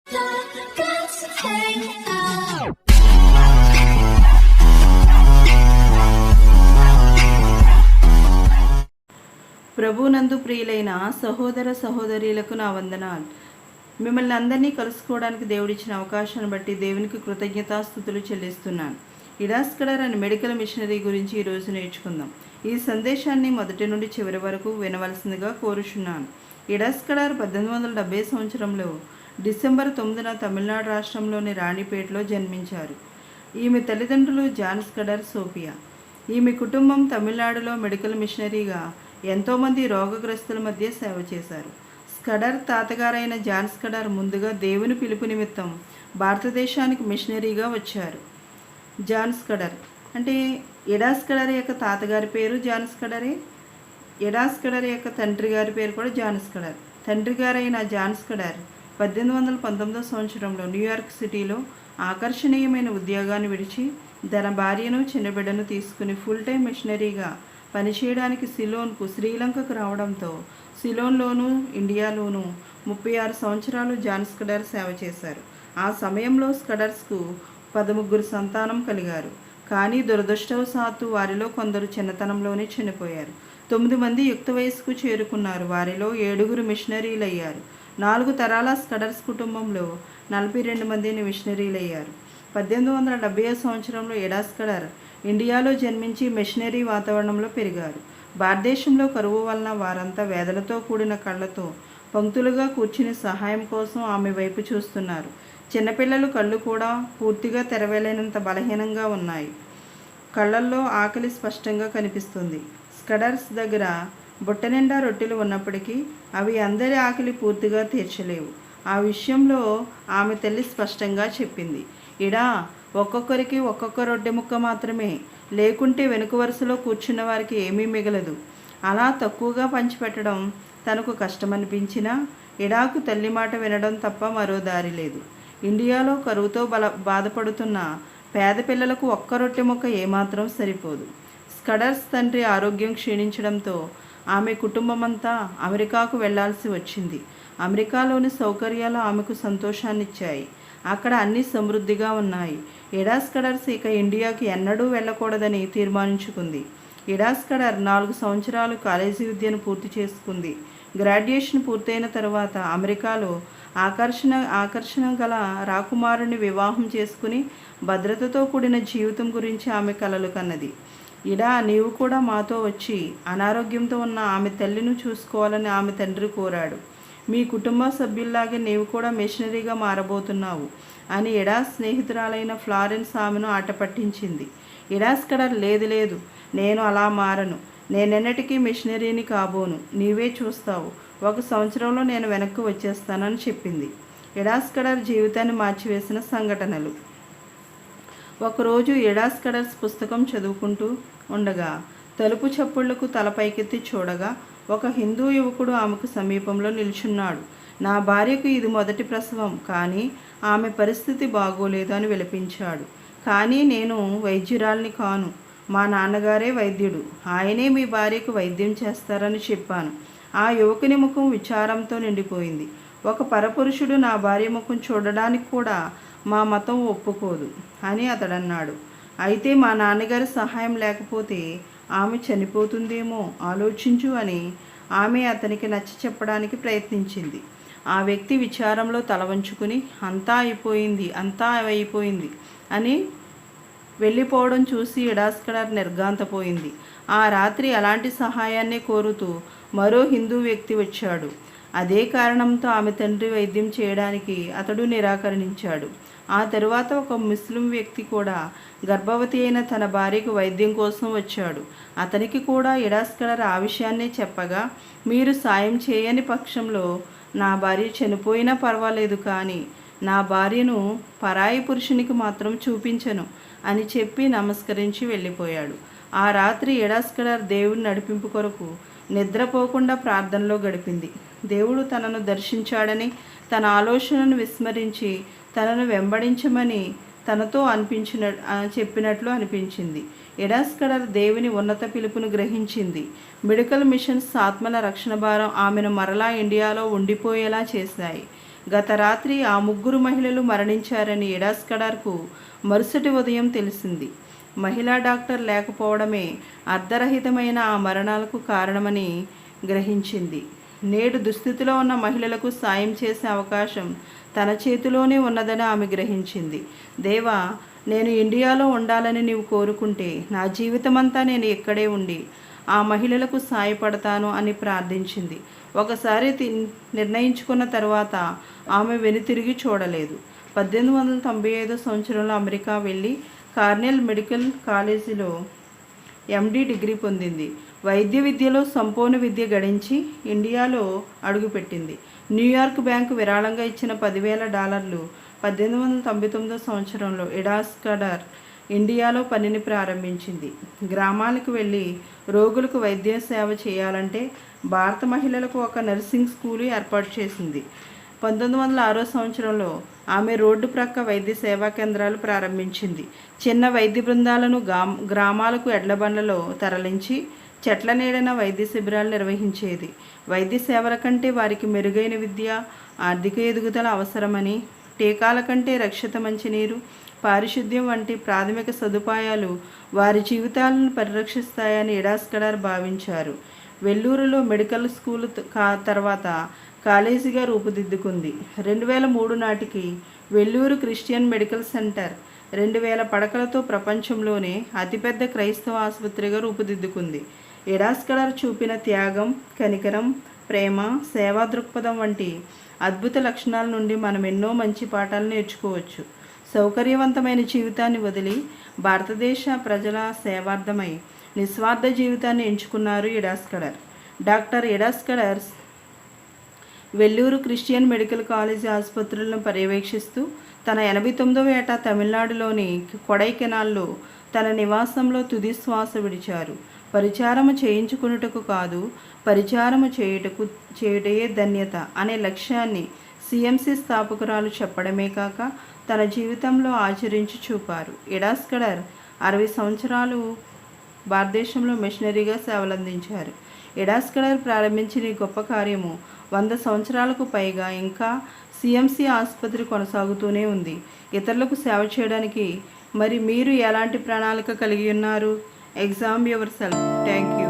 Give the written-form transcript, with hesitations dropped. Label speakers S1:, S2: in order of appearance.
S1: ప్రభునందు ప్రియులైన సహోదర సహోదరీలకు నా వందనాలు. మిమ్మల్ని అందరినీ కలుసుకోవడానికి దేవుడిచ్చిన అవకాశాన్ని బట్టి దేవునికి కృతజ్ఞతాస్తుతులు చెల్లిస్తున్నాను. ఇడాస్కడర్ అనే మెడికల్ మిషనరీ గురించి ఈరోజు నేర్చుకుందాం. ఈ సందేశాన్ని మొదటి నుండి చివరి వరకు వినవలసిందిగా కోరుచున్నాను. ఇడాస్కడర్ 1870 సంవత్సరంలో డిసెంబర్ 9న తమిళనాడు రాష్ట్రంలోని రాణిపేటలో జన్మించారు. ఈమె తల్లిదండ్రులు జాన్స్కడర్, సోఫియా. ఈమె కుటుంబం తమిళనాడులో మెడికల్ మిషనరీగా ఎంతోమంది రోగగ్రస్తుల మధ్య సేవ చేశారు. స్కడర్ తాతగారైన జాన్ స్కడర్ ముందుగా దేవుని పిలుపు నిమిత్తం భారతదేశానికి మిషనరీగా వచ్చారు. జాన్ స్కడర్ అంటే ఎడాస్కడర్ యొక్క తాతగారి పేరు జాన్ స్కడరే. ఎడాస్కడర్ యొక్క తండ్రి గారి పేరు కూడా జాన్ స్కడర్. తండ్రి గారైన జాన్ స్కడర్ 1819 సంవత్సరంలో న్యూయార్క్ సిటీలో ఆకర్షణీయమైన ఉద్యోగాన్ని విడిచి తన భార్యను చిన్న బిడ్డను తీసుకుని ఫుల్ టైం మిషనరీగా పనిచేయడానికి సిలోన్కు శ్రీలంకకు రావడంతో సిలోన్లోనూ ఇండియాలోనూ 36 సంవత్సరాలు జాన్ స్కడర్ సేవ చేశారు. ఆ సమయంలో స్కడర్స్కు 13 సంతానం కలిగారు. కానీ దురదృష్టవశాత్తు వారిలో కొందరు చిన్నతనంలోనే చనిపోయారు. 9 మంది యుక్త వయసుకు చేరుకున్నారు. వారిలో 7 మిషనరీలయ్యారు. 4 తరాల స్కడర్స్ కుటుంబంలో 42 మందిని మిషనరీలయ్యారు. 1870 సంవత్సరంలో ఎడాస్కడర్ ఇండియాలో జన్మించి మిషనరీ వాతావరణంలో పెరిగారు. భారతదేశంలో కరువు వలన వారంతా వేదనతో కూడిన కళ్ళతో పంక్తులుగా కూర్చుని సహాయం కోసం ఆమె వైపు చూస్తున్నారు. చిన్నపిల్లలు కళ్ళు కూడా పూర్తిగా తెరవేలేనంత బలహీనంగా ఉన్నాయి. కళ్ళల్లో ఆకలి స్పష్టంగా కనిపిస్తుంది. స్కడర్స్ దగ్గర బుట్ట నిండా రొట్టెలు ఉన్నప్పటికీ అవి అందరి ఆకలి పూర్తిగా తీర్చలేవు. ఆ విషయంలో ఆమె తల్లి స్పష్టంగా చెప్పింది. ఇడా ఒక్కొక్కరికి ఒక్కొక్క రొట్టె ముక్క మాత్రమే, లేకుంటే వెనుక వరుసలో కూర్చున్న వారికి ఏమీ మిగలదు. అలా తక్కువగా పంచిపెట్టడం తనకు కష్టమనిపించినా ఇడాకు తల్లి మాట వినడం తప్ప మరో దారి లేదు. ఇండియాలో కరువుతో బాధపడుతున్న పేద పిల్లలకు ఒక్క రొట్టె ముక్క ఏమాత్రం సరిపోదు. స్కడర్స్ తండ్రి ఆరోగ్యం క్షీణించడంతో ఆమె కుటుంబమంతా అమెరికాకు వెళ్లాల్సి వచ్చింది. అమెరికాలోని సౌకర్యాలు ఆమెకు సంతోషాన్నిచ్చాయి. అక్కడ అన్ని సమృద్ధిగా ఉన్నాయి. ఎడాస్కడర్స్ ఇక ఇండియాకి ఎన్నడూ వెళ్ళకూడదని తీర్మానించుకుంది. ఎడాస్కడర్ 4 సంవత్సరాలు కాలేజీ విద్యను పూర్తి చేసుకుంది. గ్రాడ్యుయేషన్ పూర్తయిన తర్వాత అమెరికాలో ఆకర్షణ గల రాకుమారుని వివాహం చేసుకుని భద్రతతో కూడిన జీవితం గురించి ఆమె కలలు కన్నది. ఇడా, నీవు కూడా మాతో వచ్చి అనారోగ్యంతో ఉన్న ఆమె తల్లిని చూసుకోవాలని ఆమె తండ్రి కోరాడు. మీ కుటుంబ సభ్యుల్లాగే నీవు కూడా మిషనరీగా మారబోతున్నావు అని ఎడా స్నేహితురాలైన ఫ్లారెన్స్ ఆమెను ఆట పట్టించింది. ఎడాస్కడర్ లేదు, నేను అలా మారను, నేనెన్నటికీ మిషనరీని కాబోను, నీవే చూస్తావు, 1 సంవత్సరంలో నేను వెనక్కి వచ్చేస్తానని చెప్పింది. ఎడాస్కడర్ జీవితాన్ని మార్చివేసిన సంఘటనలు. ఒకరోజు ఎడాస్కడర్స్ పుస్తకం చదువుకుంటూ ఉండగా తలుపు చప్పుళ్లకు తల పైకెత్తి చూడగా ఒక హిందూ యువకుడు ఆమెకు సమీపంలో నిల్చున్నాడు. నా భార్యకు ఇది మొదటి ప్రసవం, కానీ ఆమె పరిస్థితి బాగోలేదు అని విలపించాడు. కానీ నేను వైద్యురాల్ని కాను, మా నాన్నగారే వైద్యుడు, ఆయనే మీ భార్యకు వైద్యం చేస్తారని చెప్పాను. ఆ యువకుని ముఖం విచారంతో నిండిపోయింది. ఒక పరపురుషుడు నా భార్య ముఖం చూడడానికి కూడా మా మతం ఒప్పుకోదు అని అతడన్నాడు. అయితే మా నాన్నగారి సహాయం లేకపోతే ఆమె చనిపోతుందేమో ఆలోచించు అని ఆమె అతనికి నచ్చ చెప్పడానికి ప్రయత్నించింది. ఆ వ్యక్తి విచారంలో తల వంచుకుని అంతా అయిపోయింది అని వెళ్ళిపోవడం చూసి ఎడాస్కడర్ నిర్ఘాంతపోయింది. ఆ రాత్రి అలాంటి సహాయాన్ని కోరుతూ మరో హిందూ వ్యక్తి వచ్చాడు. అదే కారణంతో ఆమె తండ్రి వైద్యం చేయడానికి అతడు నిరాకరించాడు. ఆ తరువాత ఒక ముస్లిం వ్యక్తి కూడా గర్భవతి అయిన తన భార్యకు వైద్యం కోసం వచ్చాడు. అతనికి కూడా ఎడాస్కడర్ ఆ విషయాన్నే చెప్పగా, మీరు సాయం చేయని పక్షంలో నా భార్య చనిపోయినా పర్వాలేదు, కానీ నా భార్యను పరాయి పురుషునికి మాత్రం చూపించను అని చెప్పి నమస్కరించి వెళ్ళిపోయాడు. ఆ రాత్రి ఎడాస్కడర్ దేవుని నడిపింపు కొరకు నిద్రపోకుండా ప్రార్థనలో గడిపింది. దేవుడు తనను దర్శించాడని, తన ఆలోచనను విస్మరించి తనను వెంబడించమని తనతో చెప్పినట్లు అనిపించింది. ఎడాస్కడర్ దేవుని ఉన్నత పిలుపును గ్రహించింది. మెడికల్ మిషన్స్ ఆత్మల రక్షణ భారం ఆమెను మరలా ఇండియాలో ఉండిపోయేలా చేశాయి. గత రాత్రి ఆ 3 మహిళలు మరణించారని ఎడాస్కడార్కు మరుసటి ఉదయం తెలిసింది. మహిళా డాక్టర్ లేకపోవడమే అర్ధరహితమైన ఆ మరణాలకు కారణమని గ్రహించింది. నేడు దుస్థితిలో ఉన్న మహిళలకు సాయం చేసే అవకాశం తన చేతిలోనే ఉన్నదని ఆమె గ్రహించింది. దేవా, నేను ఇండియాలో ఉండాలని నీవు కోరుకుంటే నా జీవితమంతా నేను ఇక్కడే ఉండి ఆ మహిళలకు సాయపడతాను అని ప్రార్థించింది. ఒకసారి నిర్ణయించుకున్న తర్వాత ఆమె వెనుతిరిగి చూడలేదు. 1895 సంవత్సరంలో అమెరికా వెళ్ళి కార్నెల్ మెడికల్ కాలేజీలో ఎండి డిగ్రీ పొందింది. వైద్య విద్యలో సంపూర్ణ విద్య గడించి ఇండియాలో అడుగుపెట్టింది. న్యూయార్క్ బ్యాంకు విరాళంగా ఇచ్చిన $10,000 1899 సంవత్సరంలో ఎడాస్కడార్ ఇండియాలో పనిని ప్రారంభించింది. గ్రామాలకు వెళ్ళి రోగులకు వైద్య సేవ చేయాలంటే భారత మహిళలకు ఒక నర్సింగ్ స్కూలు ఏర్పాటు చేసింది. 1906 సంవత్సరంలో ఆమె రోడ్డు ప్రక్క వైద్య సేవా కేంద్రాలు ప్రారంభించింది. చిన్న వైద్య బృందాలను గ్రామాలకు ఎడ్లబండ్లలో తరలించి చెట్ల నీడన వైద్య శిబిరాలు నిర్వహించేది. వైద్య సేవల కంటే వారికి మెరుగైన విద్య, ఆర్థిక ఎదుగుదల అవసరమని, టీకాల కంటే రక్షిత మంచినీరు, పారిశుద్ధ్యం వంటి ప్రాథమిక సదుపాయాలు వారి జీవితాలను పరిరక్షిస్తాయని ఎడాస్కడార్ భావించారు. వెల్లూరులో మెడికల్ స్కూల్ తర్వాత కాలేజీగా రూపుదిద్దుకుంది. 2003 నాటికి వెల్లూరు క్రిస్టియన్ మెడికల్ సెంటర్ 2000 పడకలతో ప్రపంచంలోనే అతిపెద్ద క్రైస్తవ ఆసుపత్రిగా రూపుదిద్దుకుంది. ఎడాస్కడార్ చూపిన త్యాగం, కనికరం, ప్రేమ, సేవా దృక్పథం వంటి అద్భుత లక్షణాల నుండి మనం ఎన్నో మంచి పాఠాలు నేర్చుకోవచ్చు. సౌకర్యవంతమైన జీవితాన్ని వదిలి భారతదేశ ప్రజల సేవార్థమై నిస్వార్థ జీవితాన్ని ఎంచుకున్నారు Ida Scudder. Doctor Ida Scudder Vellore Christian medical college ఆసుపత్రులను పర్యవేక్షిస్తూ తన 89వ ఏట తమిళనాడులోని కొడైకెనాల్లో తన నివాసంలో తుది శ్వాస విడిచారు. పరిచారము చేయించుకున్నటకు కాదు, పరిచారము చేయుటయే ధన్యత అనే లక్ష్యాన్ని సిఎంసి స్థాపకురాలు చెప్పడమే కాక తన జీవితంలో ఆచరించి చూపారు. ఎడాస్కడార్ 60 సంవత్సరాలు భారతదేశంలో మిషనరీగా సేవలందించారు. ఎడాస్కడార్ ప్రారంభించిన ఈ గొప్ప కార్యము 100 సంవత్సరాలకు పైగా ఇంకా సిఎంసి ఆసుపత్రి కొనసాగుతూనే ఉంది. ఇతరులకు సేవ చేయడానికి మరి మీరు ఎలాంటి ప్రణాళిక కలిగి ఉన్నారు? Exam your self. Thank you.